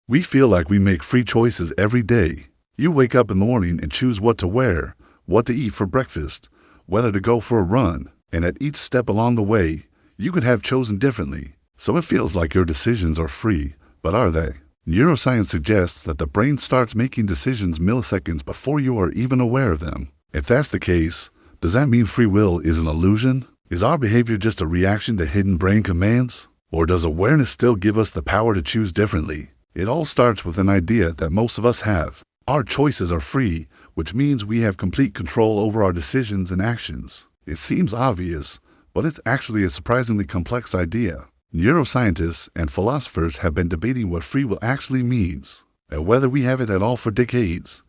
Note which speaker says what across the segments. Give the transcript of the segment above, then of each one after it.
Speaker 1: We feel like we make free choices every day. You wake up in the morning and choose what to wear, what to eat for breakfast, whether to go for a run, and at each step along the way, you could have chosen differently. So it feels like your decisions are free, but are they? Neuroscience suggests that the brain starts making decisions milliseconds before you are even aware of them. If that's the case, does that mean free will is an illusion? Is our behavior just a reaction to hidden brain commands? Or does awareness still give us the power to choose differently? It all starts with an idea that most of us have. Our choices are free, which means we have complete control over our decisions and actions. It seems obvious, but it's actually a surprisingly complex idea. Neuroscientists and philosophers have been debating what free will actually means, and whether we have it at all for decades.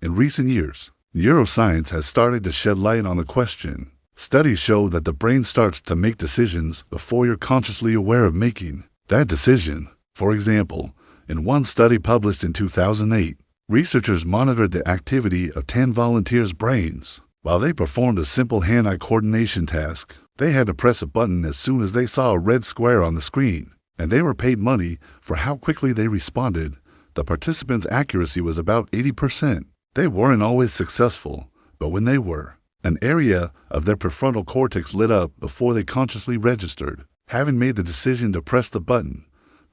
Speaker 1: In recent years, neuroscience has started to shed light on the question. Studies show that the brain starts to make decisions before you're consciously aware of making that decision. For example, in one study published in 2008, researchers monitored the activity of 10 volunteers' brains. While they performed a simple hand-eye coordination task, they had to press a button as soon as they saw a red square on the screen, and they were paid money for how quickly they responded. The participants' accuracy was about 80%. They weren't always successful, but when they were, an area of their prefrontal cortex lit up before they consciously registered, having made the decision to press the button.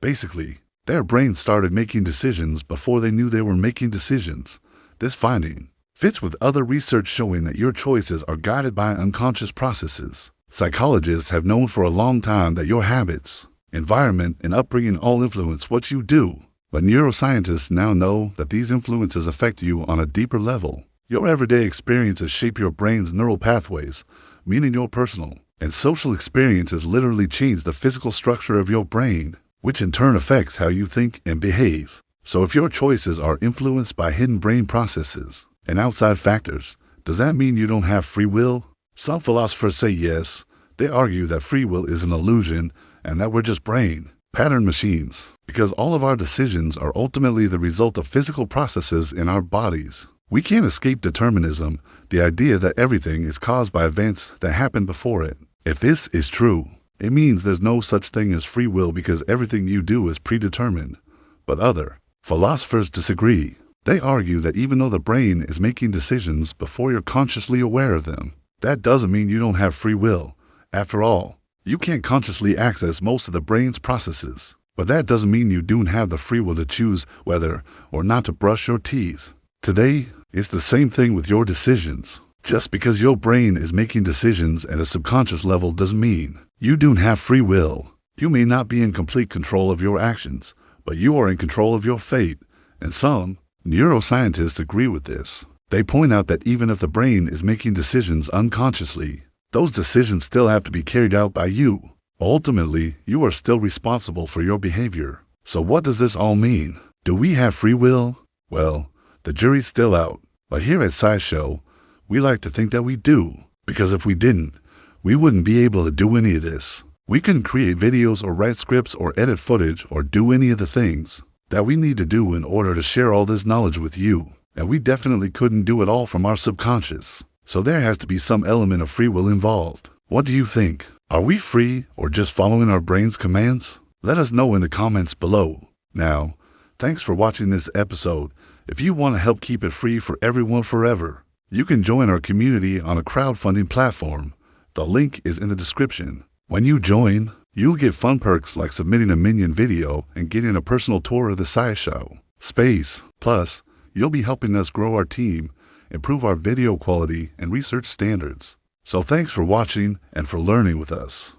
Speaker 1: Basically, their brains started making decisions before they knew they were making decisions. This finding fits with other research showing that your choices are guided by unconscious processes. Psychologists have known for a long time that your habits, environment, and upbringing all influence what you do. But neuroscientists now know that these influences affect you on a deeper level. Your everyday experiences shape your brain's neural pathways, meaning your personal and social experiences literally change the physical structure of your brain, which in turn affects how you think and behave. So if your choices are influenced by hidden brain processes and outside factors, does that mean you don't have free will? Some philosophers say yes. They argue that free will is an illusion and that we're just brain pattern machines, because all of our decisions are ultimately the result of physical processes in our bodies. We can't escape determinism, the idea that everything is caused by events that happened before it. If this is true, it means there's no such thing as free will because everything you do is predetermined. But other philosophers disagree. They argue that even though the brain is making decisions before you're consciously aware of them, that doesn't mean you don't have free will. After all, you can't consciously access most of the brain's processes. But that doesn't mean you don't have the free will to choose whether or not to brush your teeth. Today, it's the same thing with your decisions. Just because your brain is making decisions at a subconscious level doesn't mean you don't have free will. You may not be in complete control of your actions, but you are in control of your fate. And some neuroscientists agree with this. They point out that even if the brain is making decisions unconsciously, those decisions still have to be carried out by you. Ultimately, you are still responsible for your behavior. So what does this all mean? Do we have free will? Well, the jury's still out. But here at SciShow, we like to think that we do. Because if we didn't, we wouldn't be able to do any of this. We couldn't create videos or write scripts or edit footage or do any of the things that we need to do in order to share all this knowledge with you. And we definitely couldn't do it all from our subconscious. So there has to be some element of free will involved. What do you think? Are we free or just following our brain's commands? Let us know in the comments below. Now, thanks for watching this episode. If you want to help keep it free for everyone forever, you can join our community on a crowdfunding platform. The link is in the description. When you join, you'll get fun perks like submitting a Minion video and getting a personal tour of the SciShow space. Plus, you'll be helping us grow our team, improve our video quality, and research standards. So thanks for watching and for learning with us.